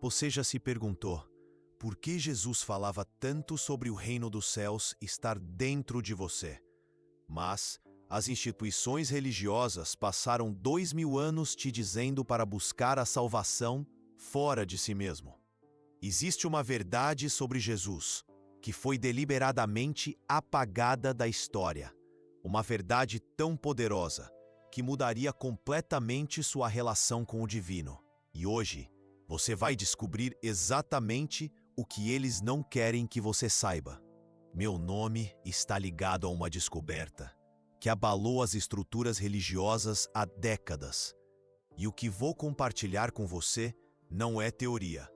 Você já se perguntou por que Jesus falava tanto sobre o reino dos céus estar dentro de você? Mas as instituições religiosas passaram 2000 anos te dizendo para buscar a salvação fora de si mesmo. Existe uma verdade sobre Jesus que foi deliberadamente apagada da história. Uma verdade tão poderosa que mudaria completamente sua relação com o divino. E hoje, você vai descobrir exatamente o que eles não querem que você saiba. Meu nome está ligado a uma descoberta que abalou as estruturas religiosas há décadas. E o que vou compartilhar com você não é teoria.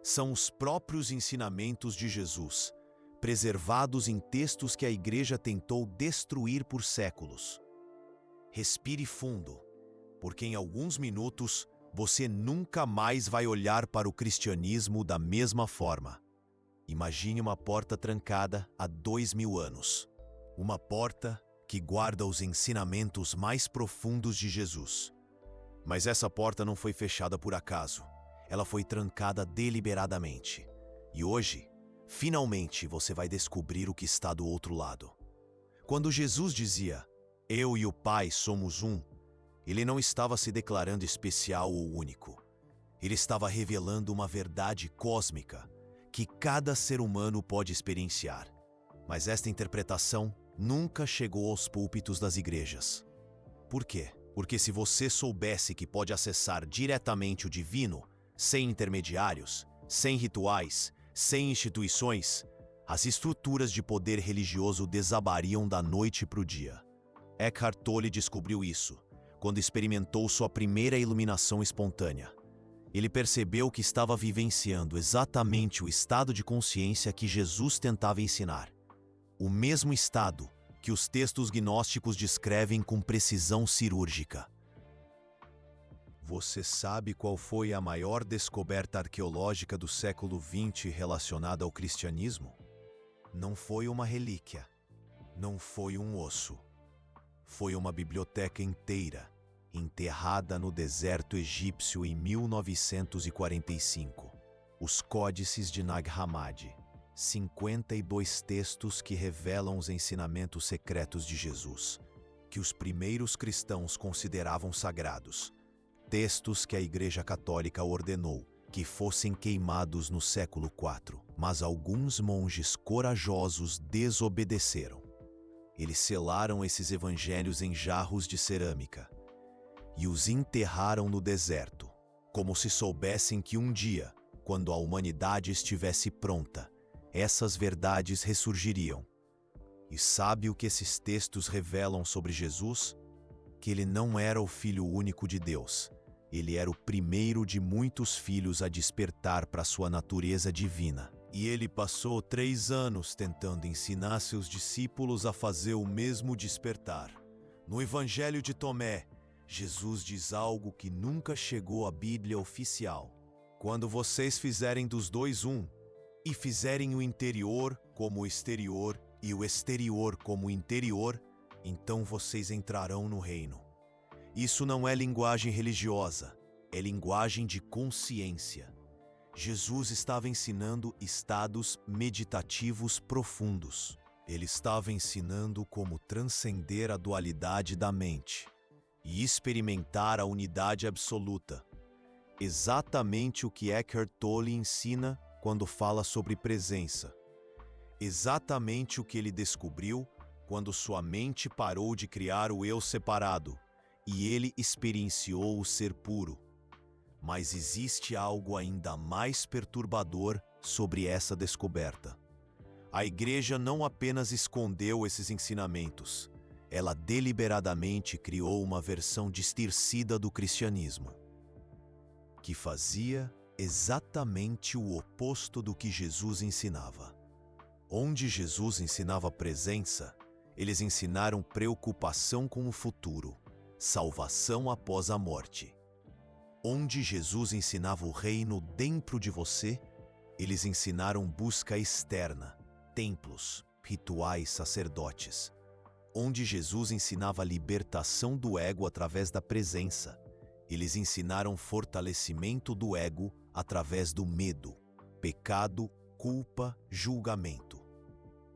São os próprios ensinamentos de Jesus, preservados em textos que a igreja tentou destruir por séculos. Respire fundo, porque em alguns minutos você nunca mais vai olhar para o cristianismo da mesma forma. Imagine uma porta trancada há 2000 anos. Uma porta que guarda os ensinamentos mais profundos de Jesus. Mas essa porta não foi fechada por acaso. Ela foi trancada deliberadamente. E hoje, finalmente você vai descobrir o que está do outro lado. Quando Jesus dizia, "Eu e o Pai somos um", ele não estava se declarando especial ou único. Ele estava revelando uma verdade cósmica que cada ser humano pode experienciar. Mas esta interpretação nunca chegou aos púlpitos das igrejas. Por quê? Porque se você soubesse que pode acessar diretamente o divino, sem intermediários, sem rituais, sem instituições, as estruturas de poder religioso desabariam da noite para o dia. Eckhart Tolle descobriu isso quando experimentou sua primeira iluminação espontânea. Ele percebeu que estava vivenciando exatamente o estado de consciência que Jesus tentava ensinar. O mesmo estado que os textos gnósticos descrevem com precisão cirúrgica. Você sabe qual foi a maior descoberta arqueológica do século XX relacionada ao cristianismo? Não foi uma relíquia, não foi um osso. Foi uma biblioteca inteira, enterrada no deserto egípcio em 1945. Os Códices de Nag Hammadi, 52 textos que revelam os ensinamentos secretos de Jesus, que os primeiros cristãos consideravam sagrados. Textos que a Igreja Católica ordenou que fossem queimados no século IV, mas alguns monges corajosos desobedeceram. Eles selaram esses evangelhos em jarros de cerâmica e os enterraram no deserto, como se soubessem que um dia, quando a humanidade estivesse pronta, essas verdades ressurgiriam. E sabe o que esses textos revelam sobre Jesus? Que ele não era o Filho único de Deus. Ele era o primeiro de muitos filhos a despertar para sua natureza divina. E ele passou 3 anos tentando ensinar seus discípulos a fazer o mesmo despertar. No Evangelho de Tomé, Jesus diz algo que nunca chegou à Bíblia oficial. Quando vocês fizerem dos dois um, e fizerem o interior como o exterior e o exterior como o interior, então vocês entrarão no reino. Isso não é linguagem religiosa, é linguagem de consciência. Jesus estava ensinando estados meditativos profundos. Ele estava ensinando como transcender a dualidade da mente e experimentar a unidade absoluta. Exatamente o que Eckhart Tolle ensina quando fala sobre presença. Exatamente o que ele descobriu quando sua mente parou de criar o eu separado e ele experienciou o ser puro. Mas existe algo ainda mais perturbador sobre essa descoberta. A igreja não apenas escondeu esses ensinamentos, ela deliberadamente criou uma versão distorcida do cristianismo, que fazia exatamente o oposto do que Jesus ensinava. Onde Jesus ensinava presença, eles ensinaram preocupação com o futuro, salvação após a morte. Onde Jesus ensinava o reino dentro de você, eles ensinaram busca externa, templos, rituais, sacerdotes. Onde Jesus ensinava a libertação do ego através da presença, eles ensinaram fortalecimento do ego através do medo, pecado, culpa, julgamento.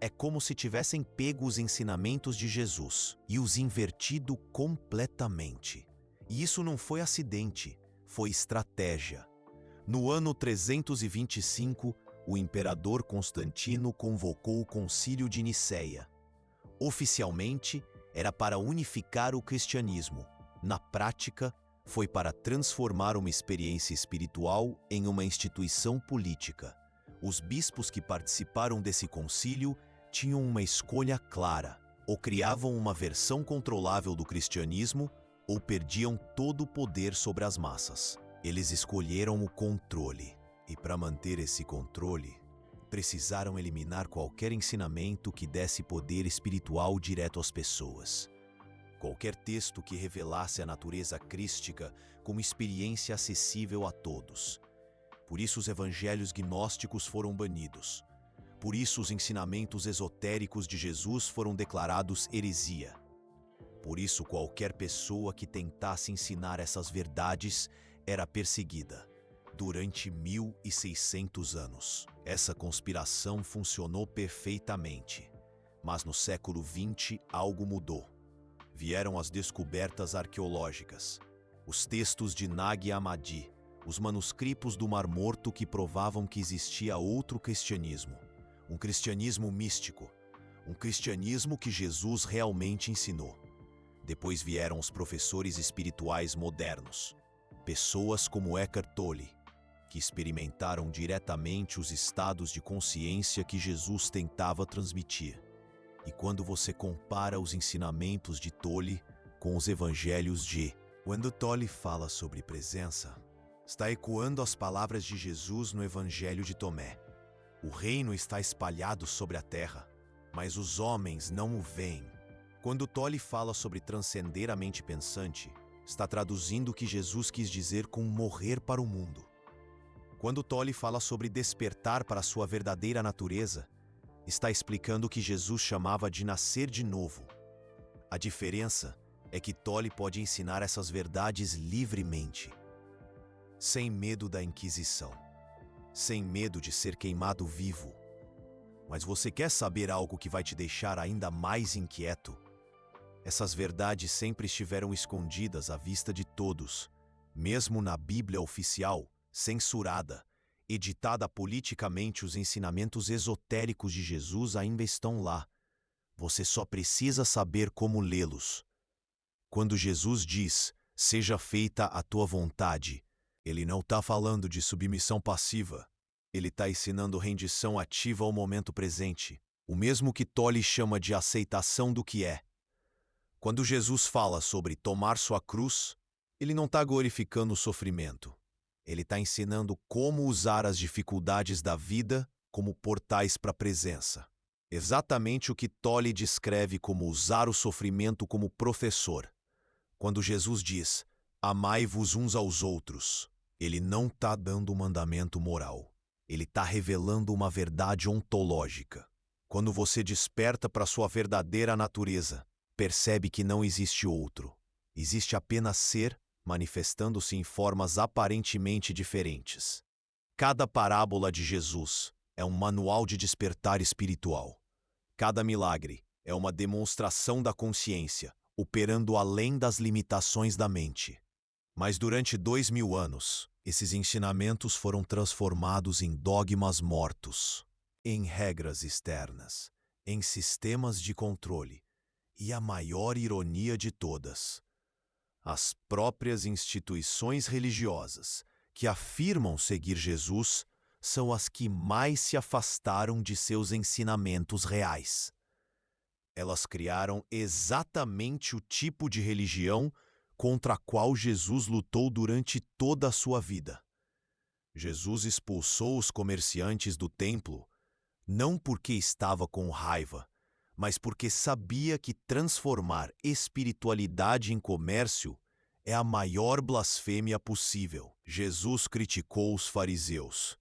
É como se tivessem pego os ensinamentos de Jesus e os invertido completamente. E isso não foi acidente, foi estratégia. No ano 325, o imperador Constantino convocou o Concílio de Nicéia. Oficialmente, era para unificar o cristianismo. Na prática, foi para transformar uma experiência espiritual em uma instituição política. Os bispos que participaram desse concílio tinham uma escolha clara: ou criavam uma versão controlável do cristianismo, ou perdiam todo o poder sobre as massas. Eles escolheram o controle. E para manter esse controle, precisaram eliminar qualquer ensinamento que desse poder espiritual direto às pessoas. Qualquer texto que revelasse a natureza crística como experiência acessível a todos. Por isso os evangelhos gnósticos foram banidos. Por isso os ensinamentos esotéricos de Jesus foram declarados heresia. Por isso qualquer pessoa que tentasse ensinar essas verdades era perseguida. Durante 1600 anos, essa conspiração funcionou perfeitamente. Mas no século XX, algo mudou. Vieram as descobertas arqueológicas, os textos de Nag Hammadi, os manuscritos do Mar Morto que provavam que existia outro cristianismo, um cristianismo místico, um cristianismo que Jesus realmente ensinou. Depois vieram os professores espirituais modernos, pessoas como Eckhart Tolle, que experimentaram diretamente os estados de consciência que Jesus tentava transmitir. E quando você compara os ensinamentos de Tolle com os evangelhos de... Quando Tolle fala sobre presença, está ecoando as palavras de Jesus no evangelho de Tomé. O reino está espalhado sobre a terra, mas os homens não o veem. Quando Tolle fala sobre transcender a mente pensante, está traduzindo o que Jesus quis dizer com morrer para o mundo. Quando Tolle fala sobre despertar para a sua verdadeira natureza, está explicando o que Jesus chamava de nascer de novo. A diferença é que Tolle pode ensinar essas verdades livremente, sem medo da Inquisição, sem medo de ser queimado vivo. Mas você quer saber algo que vai te deixar ainda mais inquieto? Essas verdades sempre estiveram escondidas à vista de todos, mesmo na Bíblia oficial, censurada, editada politicamente. Os ensinamentos esotéricos de Jesus ainda estão lá. Você só precisa saber como lê-los. Quando Jesus diz, seja feita a tua vontade, ele não está falando de submissão passiva. Ele está ensinando rendição ativa ao momento presente, o mesmo que Tolle chama de aceitação do que é. Quando Jesus fala sobre tomar sua cruz, ele não está glorificando o sofrimento. Ele está ensinando como usar as dificuldades da vida como portais para a presença. Exatamente o que Tolle descreve como usar o sofrimento como professor. Quando Jesus diz, amai-vos uns aos outros, ele não está dando um mandamento moral. Ele está revelando uma verdade ontológica. Quando você desperta para sua verdadeira natureza, percebe que não existe outro. Existe apenas ser, manifestando-se em formas aparentemente diferentes. Cada parábola de Jesus é um manual de despertar espiritual. Cada milagre é uma demonstração da consciência, operando além das limitações da mente. Mas durante 2000 anos, esses ensinamentos foram transformados em dogmas mortos, em regras externas, em sistemas de controle. E a maior ironia de todas: as próprias instituições religiosas que afirmam seguir Jesus são as que mais se afastaram de seus ensinamentos reais. Elas criaram exatamente o tipo de religião contra a qual Jesus lutou durante toda a sua vida. Jesus expulsou os comerciantes do templo, não porque estava com raiva, mas porque sabia que transformar espiritualidade em comércio é a maior blasfêmia possível. Jesus criticou os fariseus,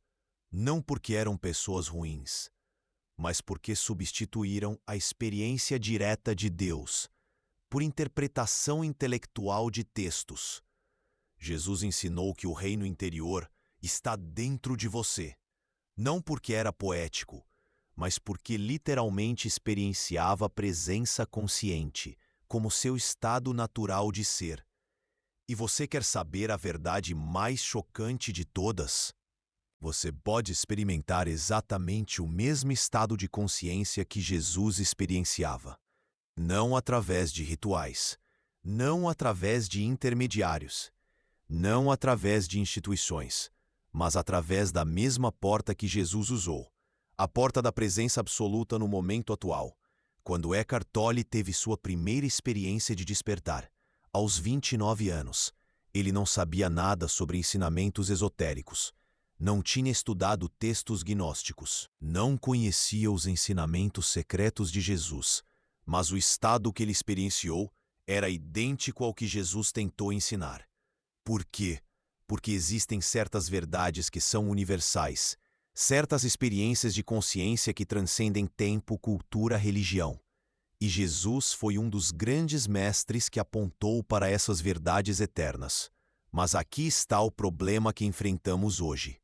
não porque eram pessoas ruins, mas porque substituíram a experiência direta de Deus por interpretação intelectual de textos. Jesus ensinou que o reino interior está dentro de você. Não porque era poético, mas porque literalmente experienciava a presença consciente, como seu estado natural de ser. E você quer saber a verdade mais chocante de todas? Você pode experimentar exatamente o mesmo estado de consciência que Jesus experienciava. Não através de rituais, não através de intermediários, não através de instituições, mas através da mesma porta que Jesus usou, a porta da presença absoluta no momento atual, quando Eckhart Tolle teve sua primeira experiência de despertar. Aos 29 anos, ele não sabia nada sobre ensinamentos esotéricos, não tinha estudado textos gnósticos, não conhecia os ensinamentos secretos de Jesus, mas o estado que ele experienciou era idêntico ao que Jesus tentou ensinar. Por quê? Porque existem certas verdades que são universais, certas experiências de consciência que transcendem tempo, cultura, religião. E Jesus foi um dos grandes mestres que apontou para essas verdades eternas. Mas aqui está o problema que enfrentamos hoje.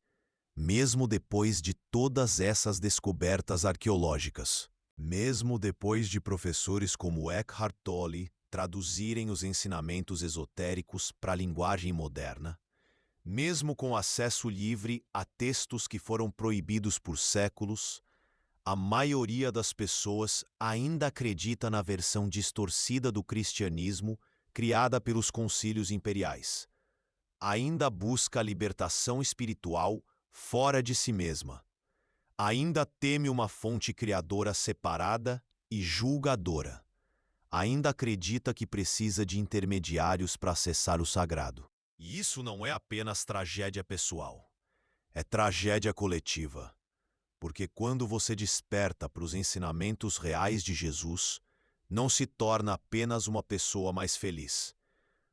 Mesmo depois de todas essas descobertas arqueológicas, mesmo depois de professores como Eckhart Tolle traduzirem os ensinamentos esotéricos para a linguagem moderna, mesmo com acesso livre a textos que foram proibidos por séculos, a maioria das pessoas ainda acredita na versão distorcida do cristianismo criada pelos concílios imperiais. Ainda busca a libertação espiritual fora de si mesma. Ainda teme uma fonte criadora separada e julgadora. Ainda acredita que precisa de intermediários para acessar o sagrado. E isso não é apenas tragédia pessoal. É tragédia coletiva. Porque quando você desperta para os ensinamentos reais de Jesus, não se torna apenas uma pessoa mais feliz.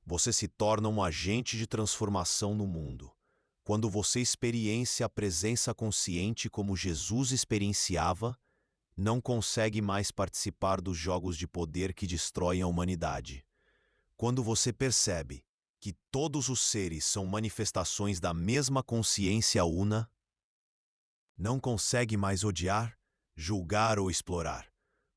Você se torna um agente de transformação no mundo. Quando você experiencia a presença consciente como Jesus experienciava, não consegue mais participar dos jogos de poder que destroem a humanidade. Quando você percebe que todos os seres são manifestações da mesma consciência una, não consegue mais odiar, julgar ou explorar.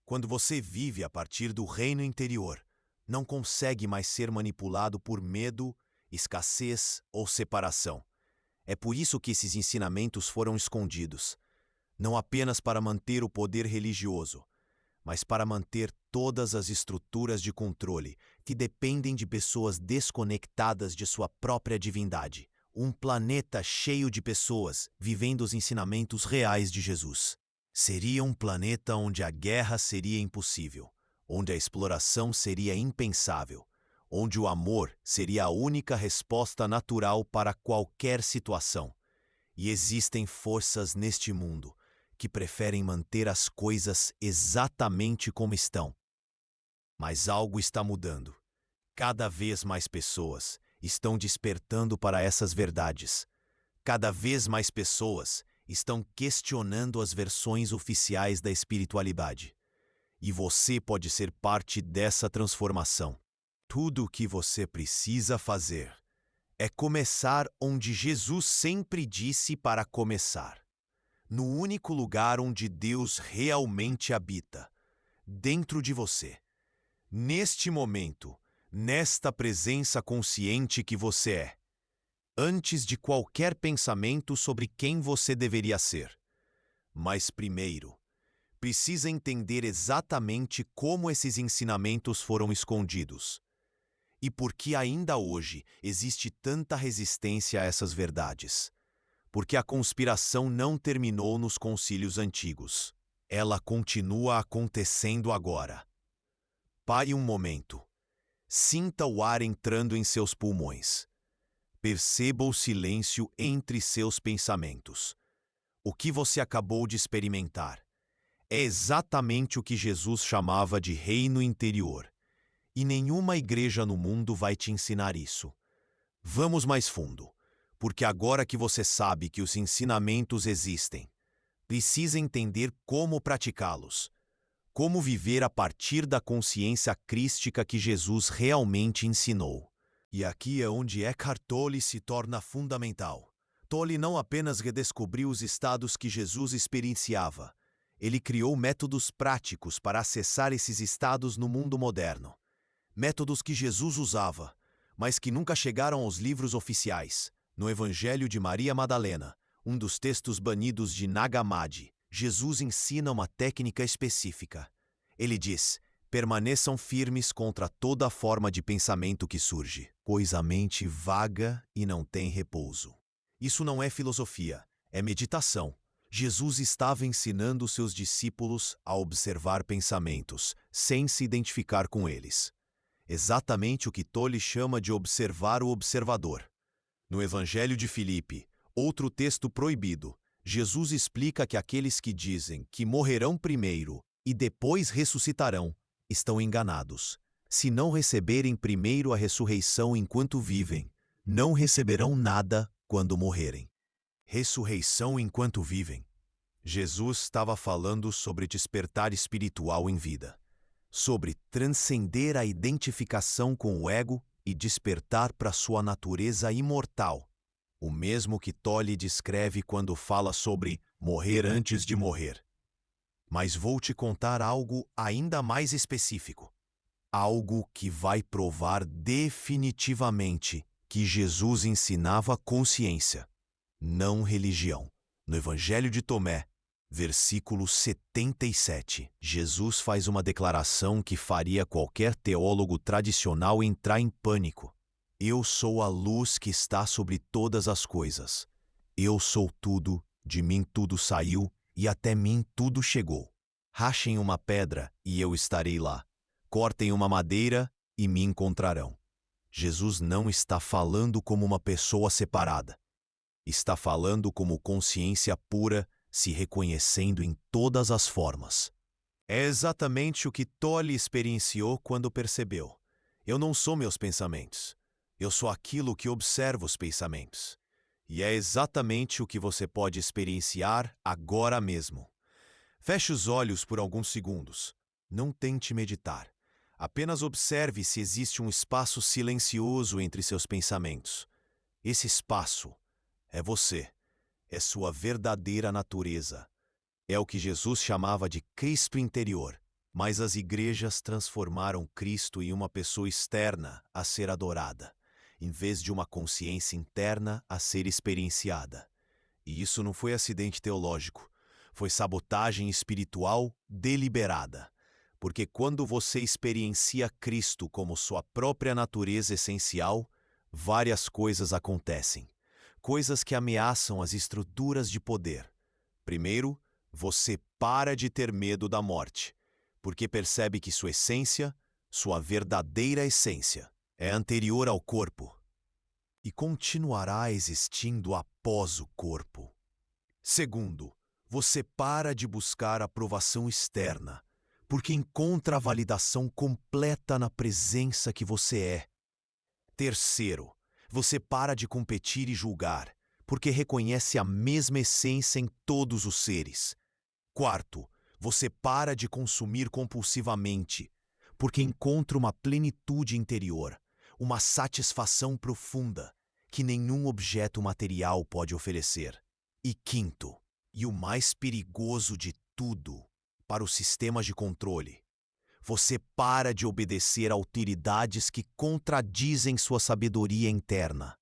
Quando você vive a partir do reino interior, não consegue mais ser manipulado por medo, escassez ou separação. É por isso que esses ensinamentos foram escondidos, não apenas para manter o poder religioso, mas para manter todas as estruturas de controle que dependem de pessoas desconectadas de sua própria divindade. Um planeta cheio de pessoas vivendo os ensinamentos reais de Jesus. Seria um planeta onde a guerra seria impossível, onde a exploração seria impensável, onde o amor seria a única resposta natural para qualquer situação. E existem forças neste mundo que preferem manter as coisas exatamente como estão. Mas algo está mudando. Cada vez mais pessoas estão despertando para essas verdades. Cada vez mais pessoas estão questionando as versões oficiais da espiritualidade. E você pode ser parte dessa transformação. Tudo o que você precisa fazer é começar onde Jesus sempre disse para começar. No único lugar onde Deus realmente habita, dentro de você. Neste momento, nesta presença consciente que você é. Antes de qualquer pensamento sobre quem você deveria ser. Mas primeiro, precisa entender exatamente como esses ensinamentos foram escondidos. E por que ainda hoje existe tanta resistência a essas verdades? Porque a conspiração não terminou nos concílios antigos. Ela continua acontecendo agora. Pare um momento. Sinta o ar entrando em seus pulmões. Perceba o silêncio entre seus pensamentos. O que você acabou de experimentar é exatamente o que Jesus chamava de reino interior. E nenhuma igreja no mundo vai te ensinar isso. Vamos mais fundo, porque agora que você sabe que os ensinamentos existem, precisa entender como praticá-los, como viver a partir da consciência crística que Jesus realmente ensinou. E aqui é onde Eckhart Tolle se torna fundamental. Tolle não apenas redescobriu os estados que Jesus experienciava, ele criou métodos práticos para acessar esses estados no mundo moderno. Métodos que Jesus usava, mas que nunca chegaram aos livros oficiais. No Evangelho de Maria Madalena, um dos textos banidos de Nag Hammadi, Jesus ensina uma técnica específica. Ele diz: permaneçam firmes contra toda forma de pensamento que surge, pois a mente vaga e não tem repouso. Isso não é filosofia, é meditação. Jesus estava ensinando seus discípulos a observar pensamentos, sem se identificar com eles. Exatamente o que Tolle chama de observar o observador. No Evangelho de Filipe, outro texto proibido, Jesus explica que aqueles que dizem que morrerão primeiro e depois ressuscitarão, estão enganados. Se não receberem primeiro a ressurreição enquanto vivem, não receberão nada quando morrerem. Ressurreição enquanto vivem. Jesus estava falando sobre despertar espiritual em vida, sobre transcender a identificação com o ego e despertar para sua natureza imortal, o mesmo que Tolle descreve quando fala sobre morrer antes de morrer. Mas vou te contar algo ainda mais específico, algo que vai provar definitivamente que Jesus ensinava consciência, não religião. No Evangelho de Tomé, versículo 77, Jesus faz uma declaração que faria qualquer teólogo tradicional entrar em pânico. Eu sou a luz que está sobre todas as coisas. Eu sou tudo, de mim tudo saiu, e até mim tudo chegou. Rachem uma pedra, e eu estarei lá. Cortem uma madeira, e me encontrarão. Jesus não está falando como uma pessoa separada. Está falando como consciência pura, se reconhecendo em todas as formas. É exatamente o que Tolle experienciou quando percebeu: eu não sou meus pensamentos. Eu sou aquilo que observa os pensamentos. E é exatamente o que você pode experienciar agora mesmo. Feche os olhos por alguns segundos. Não tente meditar. Apenas observe se existe um espaço silencioso entre seus pensamentos. Esse espaço é você. É sua verdadeira natureza. É o que Jesus chamava de Cristo interior. Mas as igrejas transformaram Cristo em uma pessoa externa a ser adorada, em vez de uma consciência interna a ser experienciada. E isso não foi acidente teológico. Foi sabotagem espiritual deliberada. Porque quando você experiencia Cristo como sua própria natureza essencial, várias coisas acontecem. Coisas que ameaçam as estruturas de poder. Primeiro, você para de ter medo da morte, porque percebe que sua essência, sua verdadeira essência, é anterior ao corpo e continuará existindo após o corpo. Segundo, você para de buscar aprovação externa, porque encontra a validação completa na presença que você é. Terceiro, você para de competir e julgar, porque reconhece a mesma essência em todos os seres. Quarto, você para de consumir compulsivamente, porque encontra uma plenitude interior, uma satisfação profunda que nenhum objeto material pode oferecer. E quinto, e o mais perigoso de tudo, para os sistemas de controle, você para de obedecer a autoridades que contradizem sua sabedoria interna.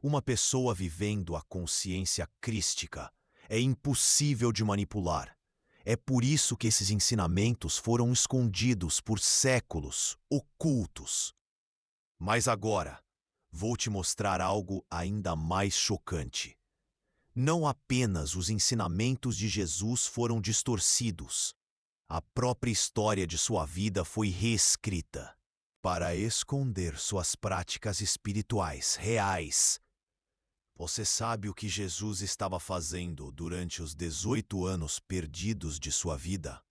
Uma pessoa vivendo a consciência crística é impossível de manipular. É por isso que esses ensinamentos foram escondidos por séculos, ocultos. Mas agora, vou te mostrar algo ainda mais chocante. Não apenas os ensinamentos de Jesus foram distorcidos, a própria história de sua vida foi reescrita para esconder suas práticas espirituais reais. Você sabe o que Jesus estava fazendo durante os 18 anos perdidos de sua vida?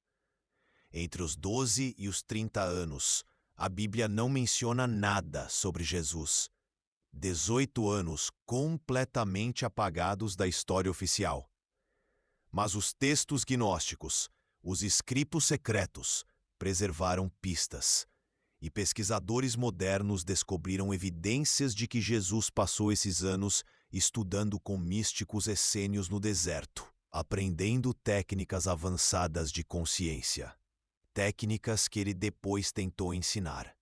Entre os 12 e os 30 anos, a Bíblia não menciona nada sobre Jesus. 18 anos completamente apagados da história oficial. Mas os textos gnósticos, os escritos secretos, preservaram pistas. E pesquisadores modernos descobriram evidências de que Jesus passou esses anos estudando com místicos essênios no deserto, aprendendo técnicas avançadas de consciência, técnicas que ele depois tentou ensinar.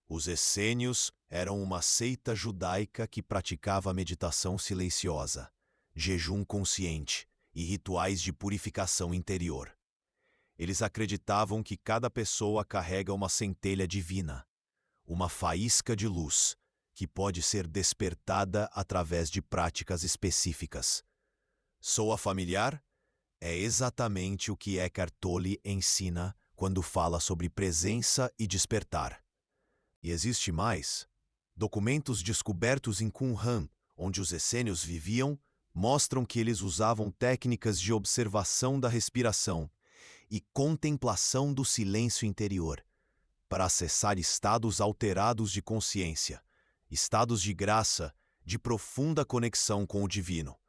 Os essênios eram uma seita judaica que praticava meditação silenciosa, jejum consciente e rituais de purificação interior. Eles acreditavam que cada pessoa carrega uma centelha divina, uma faísca de luz, que pode ser despertada através de práticas específicas. Soa familiar? É exatamente o que Eckhart Tolle ensina quando fala sobre presença e despertar. E existe mais. Documentos descobertos em Qumran, onde os essênios viviam, mostram que eles usavam técnicas de observação da respiração e contemplação do silêncio interior para acessar estados alterados de consciência, estados de graça, de profunda conexão com o divino.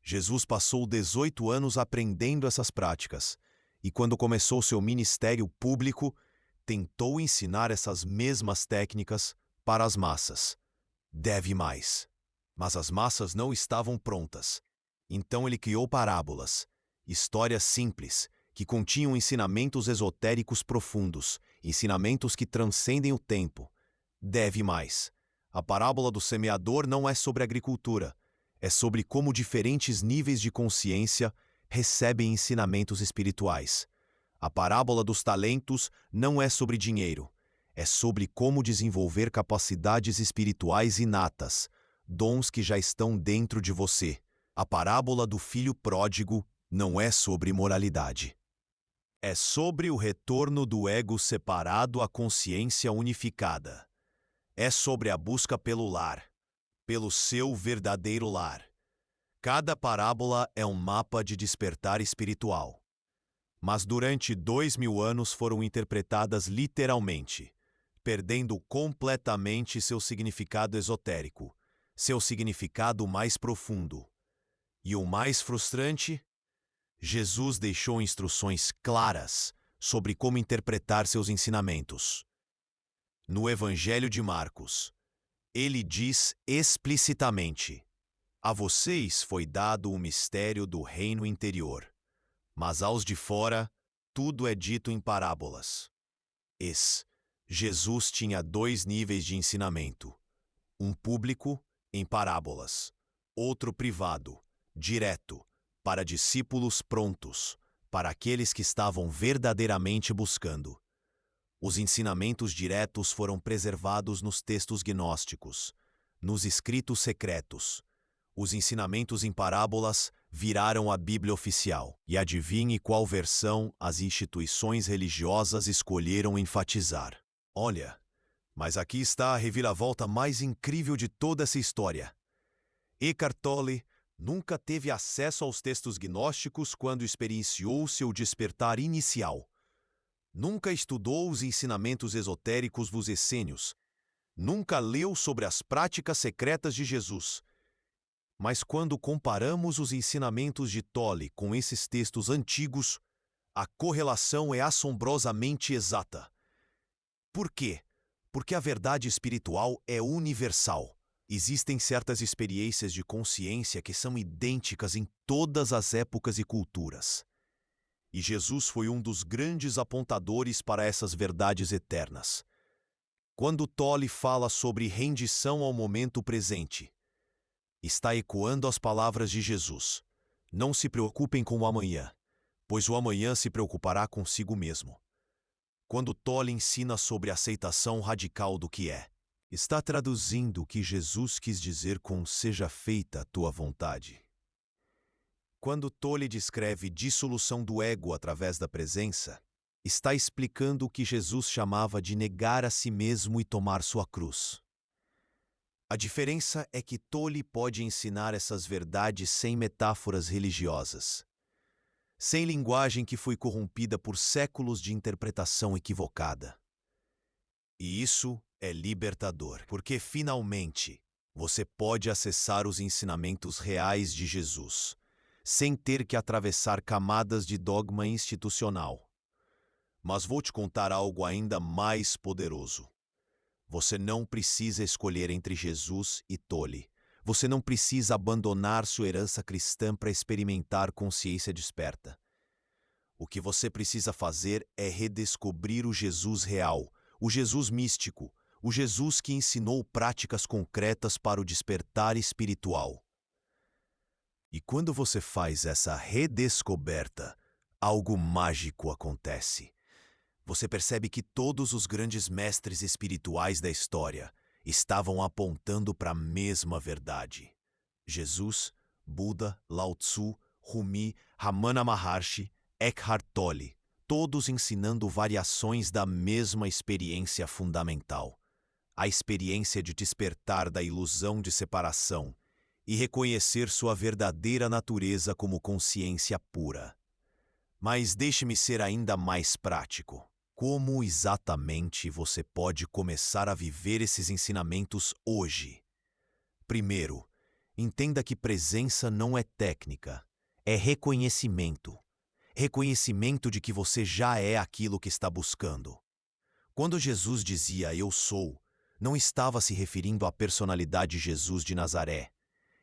Jesus passou 18 anos aprendendo essas práticas e, quando começou seu ministério público, tentou ensinar essas mesmas técnicas para as massas. Deve mais. Mas as massas não estavam prontas. Então ele criou parábolas, histórias simples, que continham ensinamentos esotéricos profundos, ensinamentos que transcendem o tempo. Deve mais. A parábola do semeador não é sobre agricultura, é sobre como diferentes níveis de consciência recebem ensinamentos espirituais. A parábola dos talentos não é sobre dinheiro, é sobre como desenvolver capacidades espirituais inatas, dons que já estão dentro de você. A parábola do filho pródigo não é sobre moralidade. É sobre o retorno do ego separado à consciência unificada. É sobre a busca pelo lar, pelo seu verdadeiro lar. Cada parábola é um mapa de despertar espiritual. Mas durante 2000 anos foram interpretadas literalmente, perdendo completamente seu significado esotérico, seu significado mais profundo. E o mais frustrante? Jesus deixou instruções claras sobre como interpretar seus ensinamentos. No Evangelho de Marcos, ele diz explicitamente: a vocês foi dado o mistério do reino interior, mas aos de fora, tudo é dito em parábolas. Jesus tinha 2 níveis de ensinamento. Um público, em parábolas. Outro privado, direto, para discípulos prontos, para aqueles que estavam verdadeiramente buscando. Os ensinamentos diretos foram preservados nos textos gnósticos, nos escritos secretos. Os ensinamentos em parábolas viraram a Bíblia oficial. E adivinhe qual versão as instituições religiosas escolheram enfatizar. Olha, mas aqui está a reviravolta mais incrível de toda essa história. Eckhart Tolle nunca teve acesso aos textos gnósticos quando experienciou seu despertar inicial. Nunca estudou os ensinamentos esotéricos dos essênios. Nunca leu sobre as práticas secretas de Jesus. Mas quando comparamos os ensinamentos de Tolle com esses textos antigos, a correlação é assombrosamente exata. Por quê? Porque a verdade espiritual é universal. Existem certas experiências de consciência que são idênticas em todas as épocas e culturas. E Jesus foi um dos grandes apontadores para essas verdades eternas. Quando Tolle fala sobre rendição ao momento presente, está ecoando as palavras de Jesus: não se preocupem com o amanhã, pois o amanhã se preocupará consigo mesmo. Quando Tolle ensina sobre a aceitação radical do que é, está traduzindo o que Jesus quis dizer com seja feita a tua vontade. Quando Tolle descreve dissolução do ego através da presença, está explicando o que Jesus chamava de negar a si mesmo e tomar sua cruz. A diferença é que Tolle pode ensinar essas verdades sem metáforas religiosas, sem linguagem que foi corrompida por séculos de interpretação equivocada. E isso é libertador, porque finalmente você pode acessar os ensinamentos reais de Jesus, sem ter que atravessar camadas de dogma institucional. Mas vou te contar algo ainda mais poderoso. Você não precisa escolher entre Jesus e Tolle. Você não precisa abandonar sua herança cristã para experimentar consciência desperta. O que você precisa fazer é redescobrir o Jesus real, o Jesus místico, o Jesus que ensinou práticas concretas para o despertar espiritual. E quando você faz essa redescoberta, algo mágico acontece. Você percebe que todos os grandes mestres espirituais da história estavam apontando para a mesma verdade. Jesus, Buda, Lao Tzu, Rumi, Ramana Maharshi, Eckhart Tolle, todos ensinando variações da mesma experiência fundamental. A experiência de despertar da ilusão de separação e reconhecer sua verdadeira natureza como consciência pura. Mas deixe-me ser ainda mais prático. Como exatamente você pode começar a viver esses ensinamentos hoje? Primeiro, entenda que presença não é técnica, é reconhecimento. Reconhecimento de que você já é aquilo que está buscando. Quando Jesus dizia "Eu sou", não estava se referindo à personalidade Jesus de Nazaré.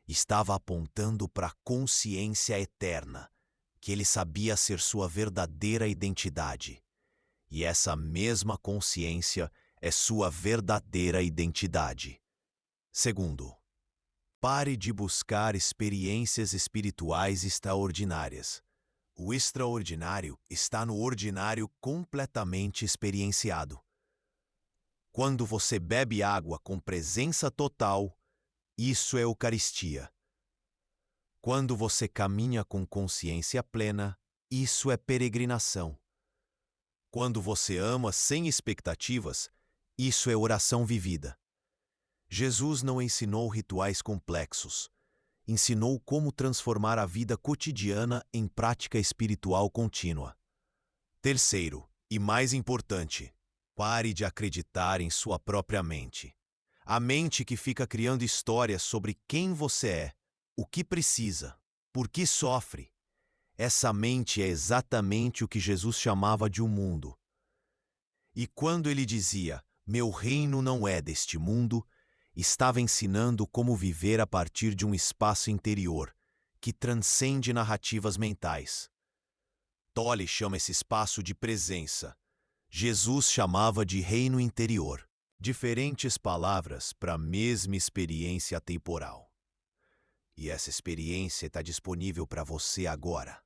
Estava apontando para a consciência eterna, que ele sabia ser sua verdadeira identidade. E essa mesma consciência é sua verdadeira identidade. Segundo, pare de buscar experiências espirituais extraordinárias. O extraordinário está no ordinário completamente experienciado. Quando você bebe água com presença total, isso é Eucaristia. Quando você caminha com consciência plena, isso é peregrinação. Quando você ama sem expectativas, isso é oração vivida. Jesus não ensinou rituais complexos. Ensinou como transformar a vida cotidiana em prática espiritual contínua. Terceiro, e mais importante, pare de acreditar em sua própria mente. A mente que fica criando histórias sobre quem você é, o que precisa, por que sofre. Essa mente é exatamente o que Jesus chamava de um mundo. E quando ele dizia, "Meu reino não é deste mundo", estava ensinando como viver a partir de um espaço interior, que transcende narrativas mentais. Tolle chama esse espaço de presença. Jesus chamava de reino interior. Diferentes palavras para a mesma experiência temporal. E essa experiência está disponível para você agora.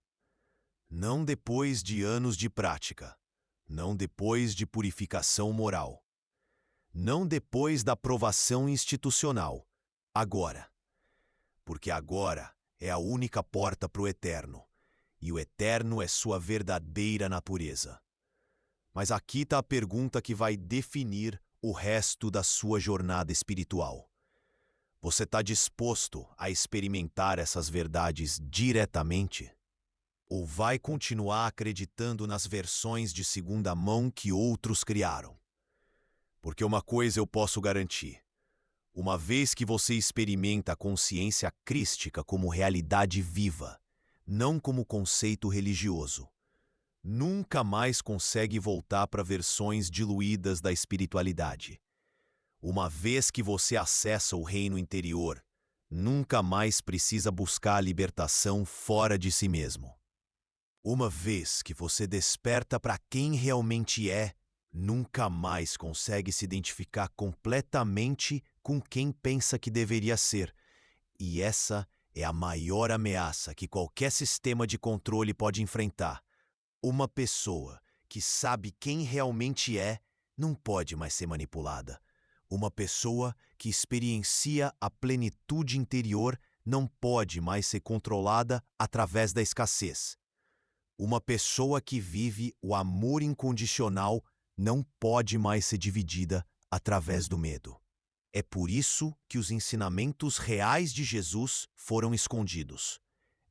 Não depois de anos de prática. Não depois de purificação moral. Não depois da aprovação institucional. Agora. Porque agora é a única porta para o eterno. E o eterno é sua verdadeira natureza. Mas aqui está a pergunta que vai definir o resto da sua jornada espiritual. Você está disposto a experimentar essas verdades diretamente? Ou vai continuar acreditando nas versões de segunda mão que outros criaram? Porque uma coisa eu posso garantir. Uma vez que você experimenta a consciência crística como realidade viva, não como conceito religioso, nunca mais consegue voltar para versões diluídas da espiritualidade. Uma vez que você acessa o reino interior, nunca mais precisa buscar a libertação fora de si mesmo. Uma vez que você desperta para quem realmente é, nunca mais consegue se identificar completamente com quem pensa que deveria ser. E essa é a maior ameaça que qualquer sistema de controle pode enfrentar. Uma pessoa que sabe quem realmente é, não pode mais ser manipulada. Uma pessoa que experiencia a plenitude interior não pode mais ser controlada através da escassez. Uma pessoa que vive o amor incondicional não pode mais ser dividida através do medo. É por isso que os ensinamentos reais de Jesus foram escondidos.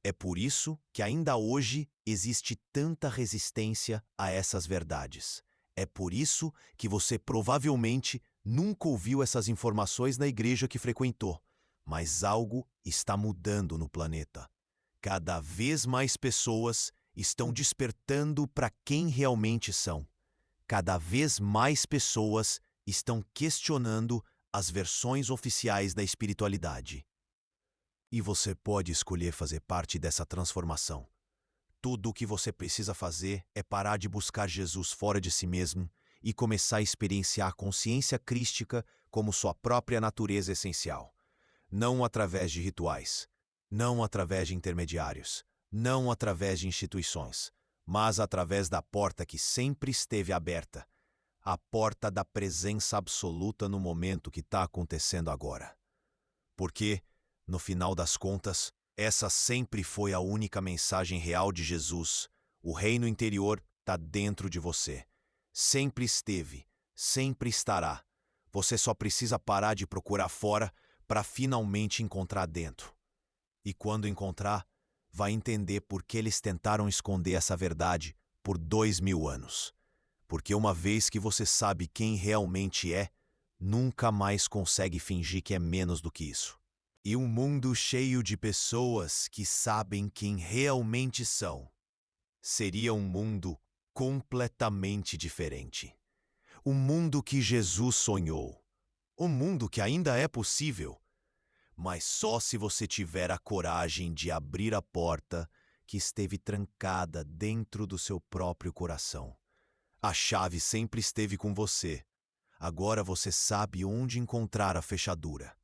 É por isso que ainda hoje existe tanta resistência a essas verdades. É por isso que você provavelmente nunca ouviu essas informações na igreja que frequentou. Mas algo está mudando no planeta. Cada vez mais pessoas estão despertando para quem realmente são. Cada vez mais pessoas estão questionando as versões oficiais da espiritualidade. E você pode escolher fazer parte dessa transformação. Tudo o que você precisa fazer é parar de buscar Jesus fora de si mesmo e começar a experienciar a consciência crística como sua própria natureza essencial. Não através de rituais, não através de intermediários, não através de instituições, mas através da porta que sempre esteve aberta, a porta da presença absoluta no momento que está acontecendo agora. Porque, no final das contas, essa sempre foi a única mensagem real de Jesus. O reino interior está dentro de você. Sempre esteve, sempre estará. Você só precisa parar de procurar fora para finalmente encontrar dentro. E quando encontrar, vai entender por que eles tentaram esconder essa verdade por 2000 anos. Porque uma vez que você sabe quem realmente é, nunca mais consegue fingir que é menos do que isso. E um mundo cheio de pessoas que sabem quem realmente são seria um mundo completamente diferente. O mundo que Jesus sonhou. O mundo que ainda é possível. Mas só se você tiver a coragem de abrir a porta que esteve trancada dentro do seu próprio coração. A chave sempre esteve com você. Agora você sabe onde encontrar a fechadura.